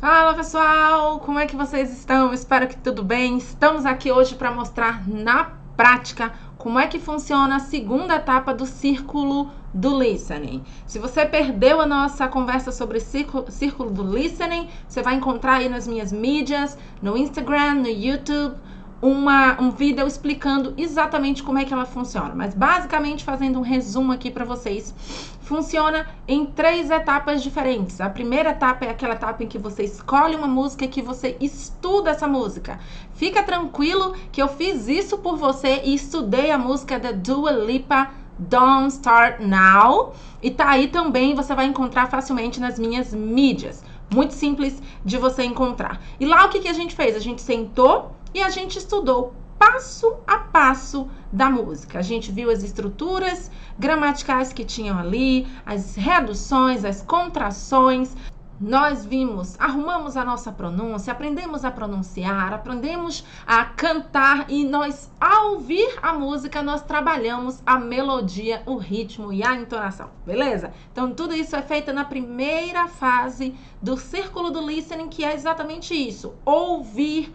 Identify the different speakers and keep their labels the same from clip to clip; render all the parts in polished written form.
Speaker 1: Fala pessoal, como é que vocês estão? Espero que tudo bem. Estamos aqui hoje para mostrar na prática como é que funciona a segunda etapa do círculo do listening. Se você perdeu a nossa conversa sobre círculo do listening, você vai encontrar aí nas minhas mídias, no Instagram, no YouTube, um vídeo explicando exatamente como é que ela funciona. Mas basicamente, fazendo um resumo aqui para vocês, funciona em 3 etapas diferentes. A primeira etapa é aquela etapa em que você escolhe uma música e que você estuda essa música. Fica tranquilo que eu fiz isso por você e estudei a música da Dua Lipa, Don't Start Now. E tá aí também, você vai encontrar facilmente nas minhas mídias. Muito simples de você encontrar. E lá o que a gente fez? A gente sentou e a gente estudou passo a passo da música. A gente viu as estruturas gramaticais que tinham ali, as reduções, as contrações. Nós vimos, arrumamos a nossa pronúncia, aprendemos a pronunciar, aprendemos a cantar e nós, ao ouvir a música, nós trabalhamos a melodia, o ritmo e a entonação, beleza? Então, tudo isso é feito na primeira fase do círculo do listening, que é exatamente isso, ouvir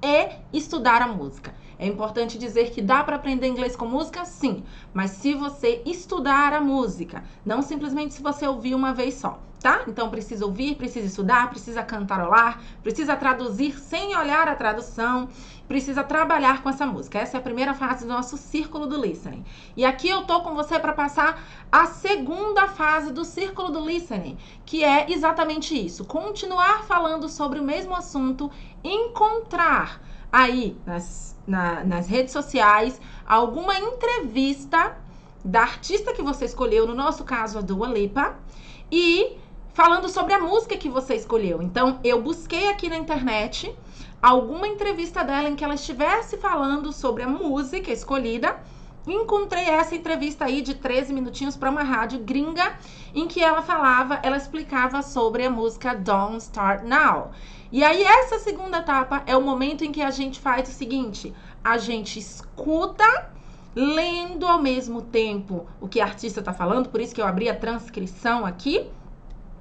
Speaker 1: e estudar a música. É importante dizer que dá para aprender inglês com música? Sim, mas se você estudar a música, não simplesmente se você ouvir uma vez só, tá? Então precisa ouvir, precisa estudar, precisa cantarolar, precisa traduzir sem olhar a tradução, precisa trabalhar com essa música. Essa é a primeira fase do nosso círculo do listening. E aqui eu tô com você para passar a segunda fase do círculo do listening, que é exatamente isso, continuar falando sobre o mesmo assunto, encontrar aí nas redes sociais alguma entrevista da artista que você escolheu, no nosso caso a Dua Lipa, e falando sobre a música que você escolheu. Então eu busquei aqui na internet alguma entrevista dela em que ela estivesse falando sobre a música escolhida. Encontrei essa entrevista aí de 13 minutinhos para uma rádio gringa, em que ela explicava sobre a música Don't Start Now. E aí essa segunda etapa é o momento em que a gente faz o seguinte: a gente escuta, lendo ao mesmo tempo o que a artista está falando, por isso que eu abri a transcrição aqui,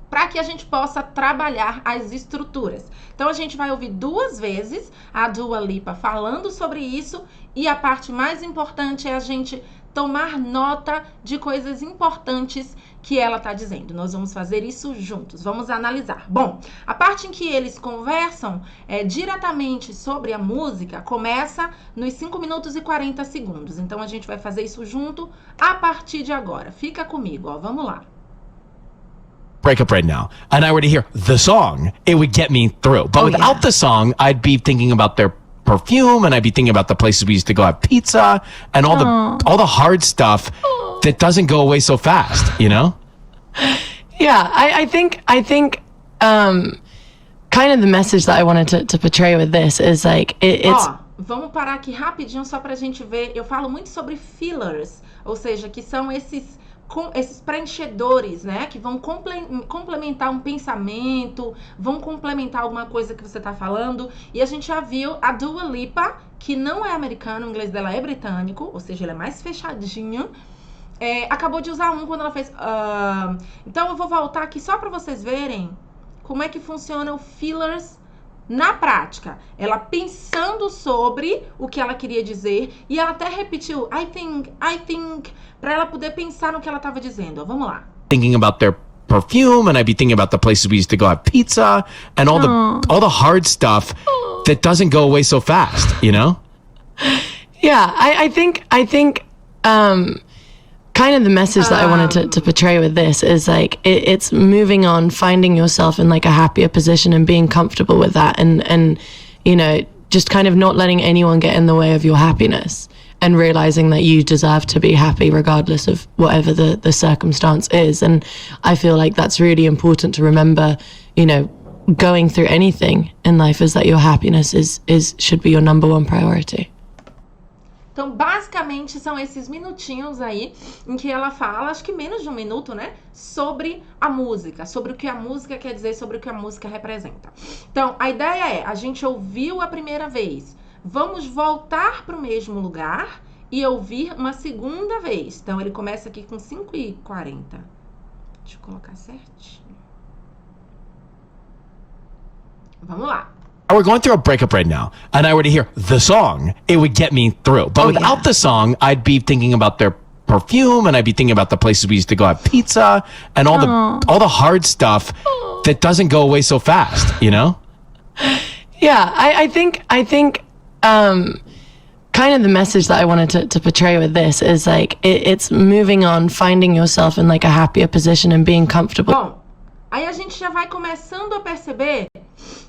Speaker 1: para que a gente possa trabalhar as estruturas. Então, a gente vai ouvir 2 vezes a Dua Lipa falando sobre isso, e a parte mais importante é a gente tomar nota de coisas importantes que ela está dizendo. Nós vamos fazer isso juntos, vamos analisar. Bom, a parte em que eles conversam diretamente sobre a música começa nos 5 minutos e 40 segundos. Então, a gente vai fazer isso junto a partir de agora. Fica comigo, ó, vamos lá.
Speaker 2: Break up right now and I were to hear the song, it would get me through. But without the song, I'd be thinking about their perfume and I'd be thinking about the places we used to go have pizza and all the hard stuff that doesn't go away so fast, you know?
Speaker 3: Yeah, I think kind of the message that I wanted to portray with this is like it's
Speaker 1: vamos parar aqui rapidinho só pra gente ver. Eu falo muito sobre fillers, ou seja, que são esses preenchedores, né, que vão complementar um pensamento, vão complementar alguma coisa que você tá falando. E a gente já viu a Dua Lipa, que não é americana, o inglês dela é britânico, ou seja, ele é mais fechadinho. Acabou de usar quando ela fez... Então eu vou voltar aqui só pra vocês verem como é que funciona o fillers na prática. Ela pensando sobre o que ela queria dizer, e ela até repetiu I think, pra ela poder pensar no que ela tava dizendo. Vamos lá.
Speaker 2: Thinking about their perfume and I'd be thinking about the places we used to go have pizza and all the hard stuff that doesn't go away so fast, you know?
Speaker 3: Yeah, I think kind of the message that I wanted to portray with this is like it's moving on, finding yourself in like a happier position and being comfortable with that, and you know, just kind of not letting anyone get in the way of your happiness and realizing that you deserve to be happy regardless of whatever the circumstance is. And I feel like that's really important to remember, you know, going through anything in life, is that your happiness should be your number 1 priority.
Speaker 1: Então, basicamente, são esses minutinhos aí em que ela fala, acho que menos de 1 minuto, né? Sobre a música, sobre o que a música quer dizer, sobre o que a música representa. Então, a ideia é, a gente ouviu a primeira vez, vamos voltar para o mesmo lugar e ouvir uma segunda vez. Então, ele começa aqui com 5:40. Deixa eu colocar certinho. Vamos lá.
Speaker 2: We're going through a breakup right now, and I were to hear the song, it would get me through. But without the song, I'd be thinking about their perfume, and I'd be thinking about the places we used to go have pizza, and all the hard stuff that doesn't go away so fast, you know?
Speaker 3: Yeah, I think kind of the message that I wanted to portray with this is like it's moving on, finding yourself in like a happier position and being comfortable.
Speaker 1: Bom, aí a gente já vai começando a perceber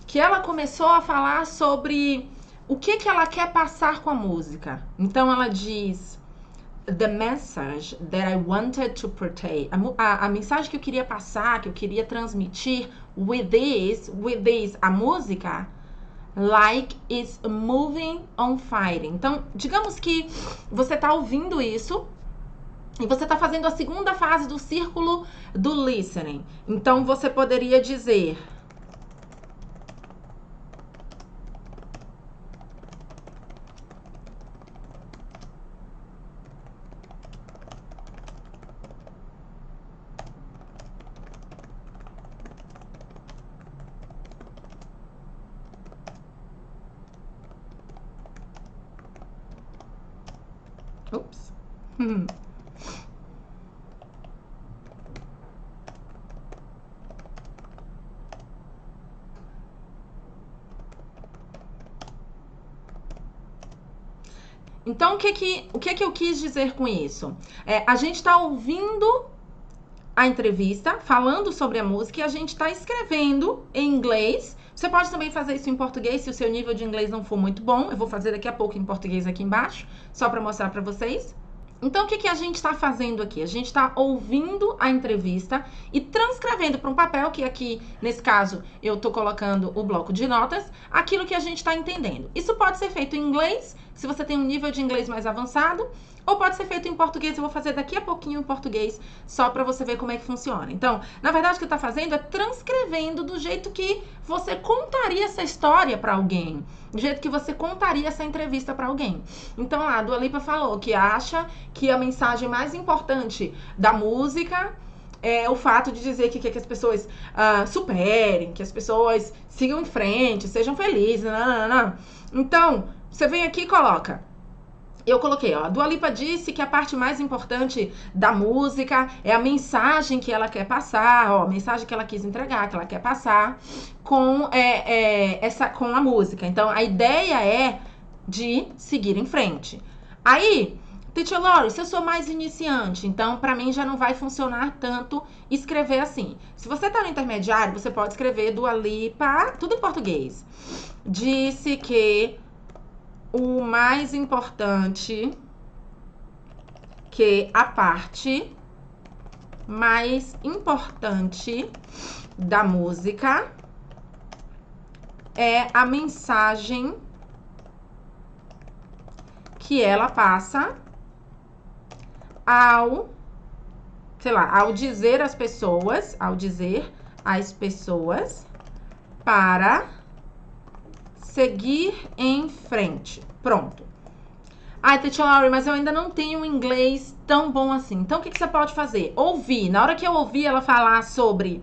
Speaker 1: que ela começou a falar sobre o que ela quer passar com a música. Então ela diz: the message that I wanted to portray. A mensagem que eu queria passar, que eu queria transmitir with this, a música, like is moving on fighting. Então, digamos que você tá ouvindo isso e você tá fazendo a segunda fase do círculo do listening. Então, você poderia dizer: Oops. Então, o que eu quis dizer com isso? A gente está ouvindo a entrevista, falando sobre a música, e a gente está escrevendo em inglês. Você pode também fazer isso em português, se o seu nível de inglês não for muito bom. Eu vou fazer daqui a pouco em português aqui embaixo, só para mostrar para vocês. Então, o que a gente está fazendo aqui? A gente está ouvindo a entrevista e transcrevendo para um papel, que aqui, nesse caso, eu estou colocando o bloco de notas, aquilo que a gente está entendendo. Isso pode ser feito em inglês, se você tem um nível de inglês mais avançado, ou pode ser feito em português. Eu vou fazer daqui a pouquinho em português, só para você ver como é que funciona. Então, na verdade, o que está fazendo é transcrevendo do jeito que você contaria essa história para alguém, do jeito que você contaria essa entrevista para alguém. Então, a Dua Lipa falou que acha que a mensagem mais importante da música é o fato de dizer que as pessoas superem, que as pessoas sigam em frente, sejam felizes. Então, você vem aqui e coloca. Eu coloquei, ó, a Dua Lipa disse que a parte mais importante da música é a mensagem que ela quer passar, ó, a mensagem que ela quis entregar, que ela quer passar com, com a música. Então, a ideia é de seguir em frente. Aí, Teacher Lori, se eu sou mais iniciante, então pra mim já não vai funcionar tanto escrever assim. Se você tá no intermediário, você pode escrever Dua Lipa, tudo em português. Disse que o mais importante, que a parte mais importante da música é a mensagem que ela passa ao dizer às pessoas, para seguir em frente. Pronto. Ai, Teacher Lori, mas eu ainda não tenho um inglês tão bom assim. Então, o que você pode fazer? Ouvir. Na hora que eu ouvir ela falar sobre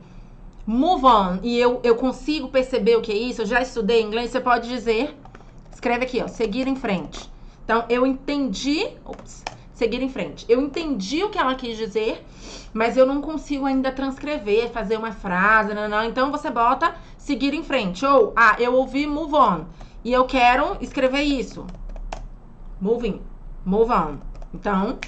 Speaker 1: move on, e eu consigo perceber o que é isso, eu já estudei inglês, você pode dizer, escreve aqui, ó, seguir em frente. Então, eu entendi, seguir em frente. Eu entendi o que ela quis dizer, mas eu não consigo ainda transcrever, fazer uma frase, não. Então, você bota seguir em frente. Ou, eu ouvi move on, e eu quero escrever isso. Move on. Então,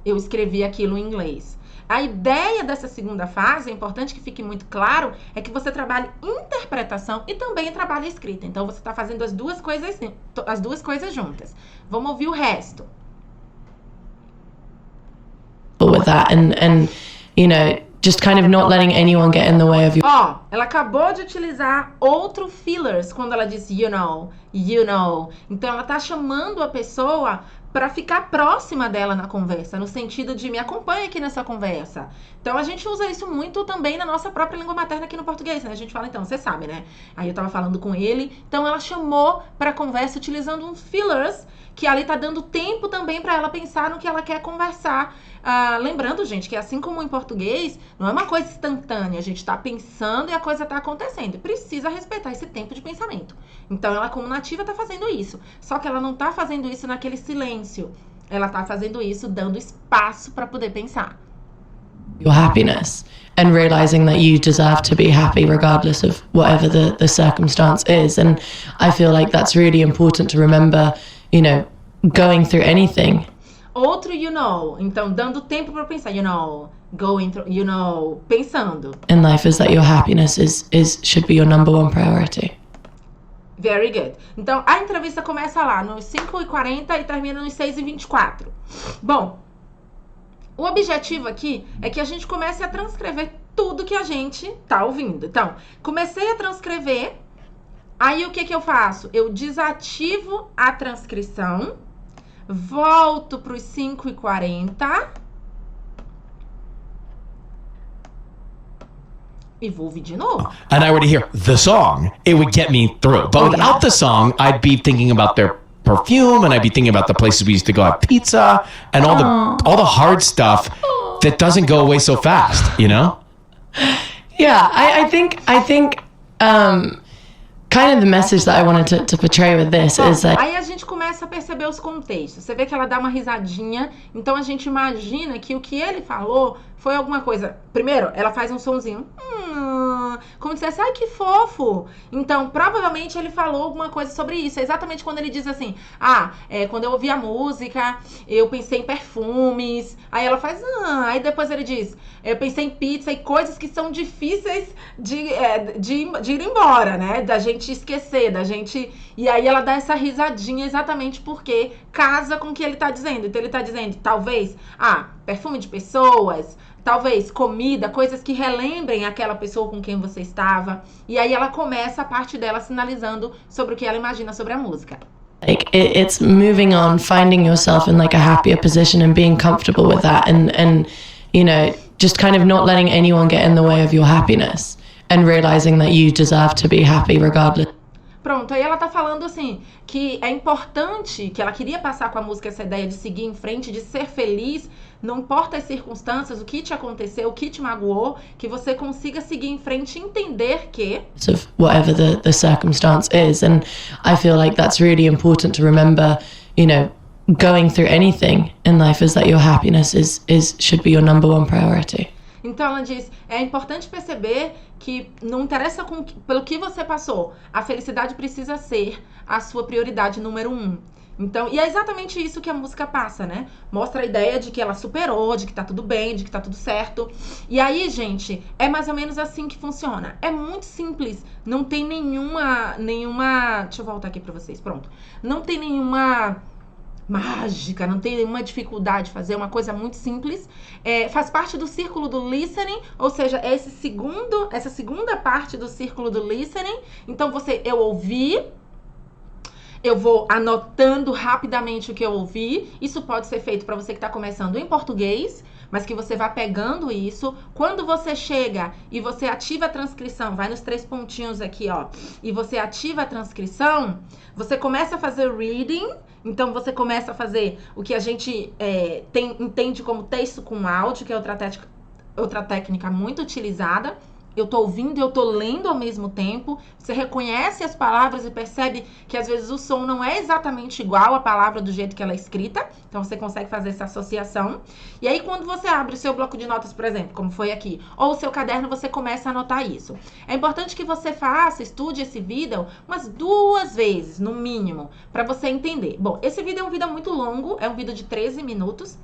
Speaker 1: eu escrevi aquilo em inglês. A ideia dessa segunda fase, é importante que fique muito claro, é que você trabalhe interpretação e também trabalhe escrita. Então, você está fazendo as duas coisas juntas. Vamos ouvir o resto.
Speaker 3: With that and you know, just kind of not letting anyone get in the way of you.
Speaker 1: Ó, ela acabou de utilizar outro fillers quando ela disse you know. Então, ela tá chamando a pessoa para ficar próxima dela na conversa, no sentido de me acompanha aqui nessa conversa. Então, a gente usa isso muito também na nossa própria língua materna aqui no português, né? A gente fala, então, você sabe, né? Aí eu tava falando com ele, então ela chamou para conversa utilizando uns fillers, que ali tá dando tempo também para ela pensar no que ela quer conversar Lembrando, gente, que assim como em português, não é uma coisa instantânea. A gente está pensando e a coisa está acontecendo. Precisa respeitar esse tempo de pensamento. Então, ela, como nativa, está fazendo isso. Só que ela não está fazendo isso naquele silêncio. Ela está fazendo isso dando espaço para poder pensar.
Speaker 3: Your happiness and realizing that you deserve to be happy regardless of whatever the circumstance is. And I feel like that's really important to remember, you know, going through anything.
Speaker 1: Outro, então dando tempo para pensar, going through, pensando.
Speaker 3: In life is that your happiness should be your number one priority.
Speaker 1: Very good. Então, a entrevista começa lá nos 5h40 e termina nos 6h24. Bom, o objetivo aqui é que a gente comece a transcrever tudo que a gente tá ouvindo. Então, comecei a transcrever, aí o que eu faço? Eu desativo a transcrição, volto para os 5h40 e vou ouvir de novo.
Speaker 2: And I were to hear the song, it would get me through. But without the song, I'd be thinking about their perfume, and I'd be thinking about the places we used to go have pizza, and all the hard stuff that doesn't go away so fast,
Speaker 3: Yeah, I think kind of the message that I wanted to portray with this is that...
Speaker 1: Aí a gente começa a perceber os contextos. Você vê que ela dá uma risadinha, então a gente imagina que o que ele falou foi alguma coisa... Primeiro, ela faz um sonzinho. Como se dissesse, ai, que fofo. Então, provavelmente ele falou alguma coisa sobre isso. É exatamente quando ele diz assim, quando eu ouvi a música, eu pensei em perfumes. Aí ela faz, Aí depois ele diz, eu pensei em pizza e coisas que são difíceis de ir embora, né? Da gente esquecer, da gente... E aí ela dá essa risadinha exatamente porque casa com o que ele tá dizendo. Então ele tá dizendo, talvez, perfume de pessoas... Talvez comida, coisas que relembrem aquela pessoa com quem você estava. E aí ela começa a parte dela sinalizando sobre o que ela imagina sobre a música.
Speaker 3: Like it's moving on, finding yourself in like a happier position and being comfortable with that, and just kind of not letting anyone get in the way of your happiness and realizing that you deserve to be happy regardless.
Speaker 1: Pronto, aí ela tá falando assim, que é importante, que ela queria passar com a música essa ideia de seguir em frente, de ser feliz, não importa as circunstâncias, o que te aconteceu, o que te magoou, que você consiga seguir em frente e entender que...
Speaker 3: Of whatever the circumstance is, and I feel like that's really important to remember, going through anything in life is that your happiness should be your number one priority.
Speaker 1: Então ela diz, é importante perceber que não interessa pelo que você passou, a felicidade precisa ser a sua prioridade número 1. Então, e é exatamente isso que a música passa, né? Mostra a ideia de que ela superou, de que tá tudo bem, de que tá tudo certo. E aí, gente, é mais ou menos assim que funciona. É muito simples, não tem nenhuma... Deixa eu voltar aqui pra vocês, pronto. Não tem nenhuma... mágica, não tem nenhuma dificuldade de fazer, uma coisa muito simples, faz parte do círculo do listening, ou seja, é essa segunda parte do círculo do listening. Então eu ouvi, eu vou anotando rapidamente o que eu ouvi. Isso pode ser feito para você que está começando em português, mas que você vá pegando isso. Quando você chega e você ativa a transcrição, vai nos 3 pontinhos aqui, ó, e você ativa a transcrição, você começa a fazer reading. Então, você começa a fazer o que a gente entende como texto com áudio, que é outra técnica muito utilizada. Eu tô ouvindo e eu tô lendo ao mesmo tempo. Você reconhece as palavras e percebe que, às vezes, o som não é exatamente igual à palavra do jeito que ela é escrita. Então, você consegue fazer essa associação. E aí, quando você abre o seu bloco de notas, por exemplo, como foi aqui, ou o seu caderno, você começa a anotar isso. É importante que você estude esse vídeo umas 2 vezes, no mínimo, para você entender. Bom, esse vídeo é um vídeo muito longo, é um vídeo de 13 minutos.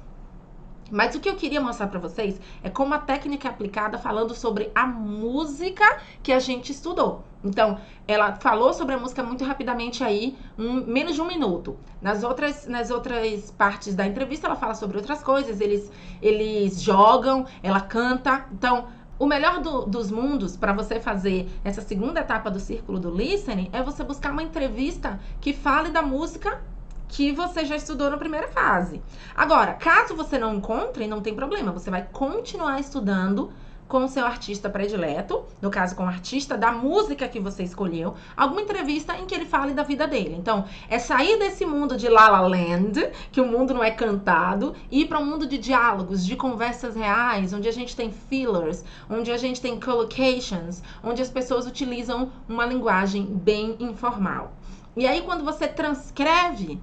Speaker 1: Mas o que eu queria mostrar pra vocês é como a técnica é aplicada falando sobre a música que a gente estudou. Então, ela falou sobre a música muito rapidamente aí, menos de 1 minuto. Nas outras partes da entrevista, ela fala sobre outras coisas, eles jogam, ela canta. Então, o melhor dos mundos para você fazer essa segunda etapa do círculo do listening é você buscar uma entrevista que fale da música que você já estudou na primeira fase. Agora, caso você não encontre, não tem problema, você vai continuar estudando com o seu artista predileto, no caso com o artista da música que você escolheu, alguma entrevista em que ele fale da vida dele. Então, é sair desse mundo de La La Land, que o mundo não é cantado, e ir para um mundo de diálogos, de conversas reais, onde a gente tem fillers, onde a gente tem collocations, onde as pessoas utilizam uma linguagem bem informal. E aí, quando você transcreve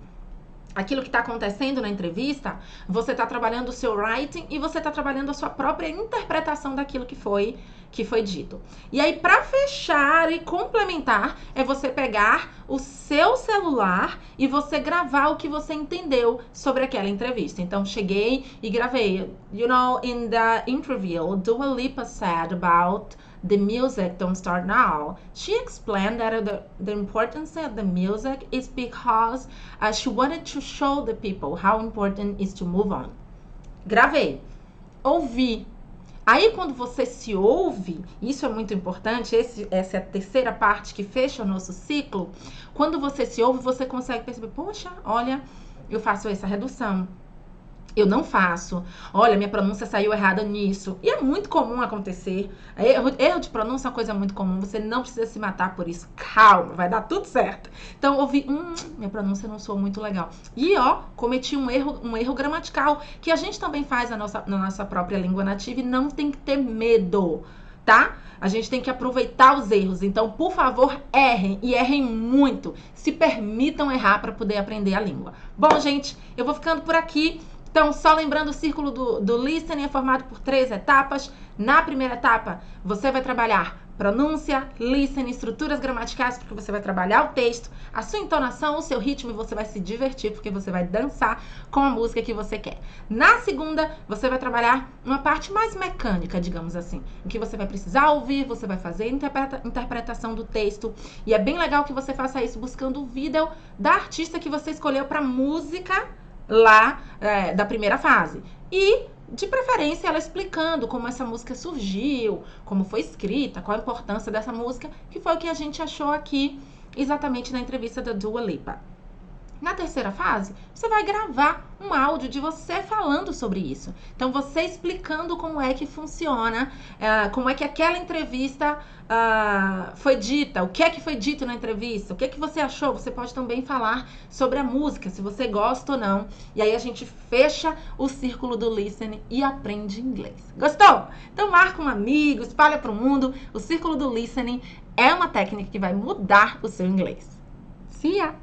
Speaker 1: aquilo que está acontecendo na entrevista, você está trabalhando o seu writing e você está trabalhando a sua própria interpretação daquilo que foi dito. E aí, para fechar e complementar, é você pegar o seu celular e você gravar o que você entendeu sobre aquela entrevista. Então, cheguei e gravei. You know, in the interview, Dua Lipa said about the music Don't Start Now. She explained that the importance of the music is because she wanted to show the people how important is to move on. Gravei. Ouvi. Aí, quando você se ouve, isso é muito importante, essa é a terceira parte que fecha o nosso ciclo. Quando você se ouve, você consegue perceber, poxa, olha, eu faço essa redução. Eu não faço. Olha, minha pronúncia saiu errada nisso. E é muito comum acontecer. Erro de pronúncia é uma coisa muito comum. Você não precisa se matar por isso. Calma, vai dar tudo certo. Então, ouvi, minha pronúncia não soou muito legal. E, cometi um erro gramatical, que a gente também faz na nossa própria língua nativa e não tem que ter medo, tá? A gente tem que aproveitar os erros. Então, por favor, errem. E errem muito. Se permitam errar para poder aprender a língua. Bom, gente, eu vou ficando por aqui. Então, só lembrando, o círculo do listening é formado por 3 etapas. Na primeira etapa, você vai trabalhar pronúncia, listening, estruturas gramaticais, porque você vai trabalhar o texto, a sua entonação, o seu ritmo, e você vai se divertir, porque você vai dançar com a música que você quer. Na segunda, você vai trabalhar uma parte mais mecânica, digamos assim, em que você vai precisar ouvir, você vai fazer interpretação do texto, e é bem legal que você faça isso buscando o vídeo da artista que você escolheu para música lá da primeira fase. E, de preferência, ela explicando como essa música surgiu, como foi escrita, qual a importância dessa música, que foi o que a gente achou aqui exatamente na entrevista da Dua Lipa. Na terceira fase, você vai gravar um áudio de você falando sobre isso. Então, você explicando como é que funciona, como é que aquela entrevista foi dita, o que é que foi dito na entrevista, o que é que você achou. Você pode também falar sobre a música, se você gosta ou não. E aí a gente fecha o círculo do listening e aprende inglês. Gostou? Então, marca um amigo, espalha para o mundo. O círculo do listening é uma técnica que vai mudar o seu inglês. See ya!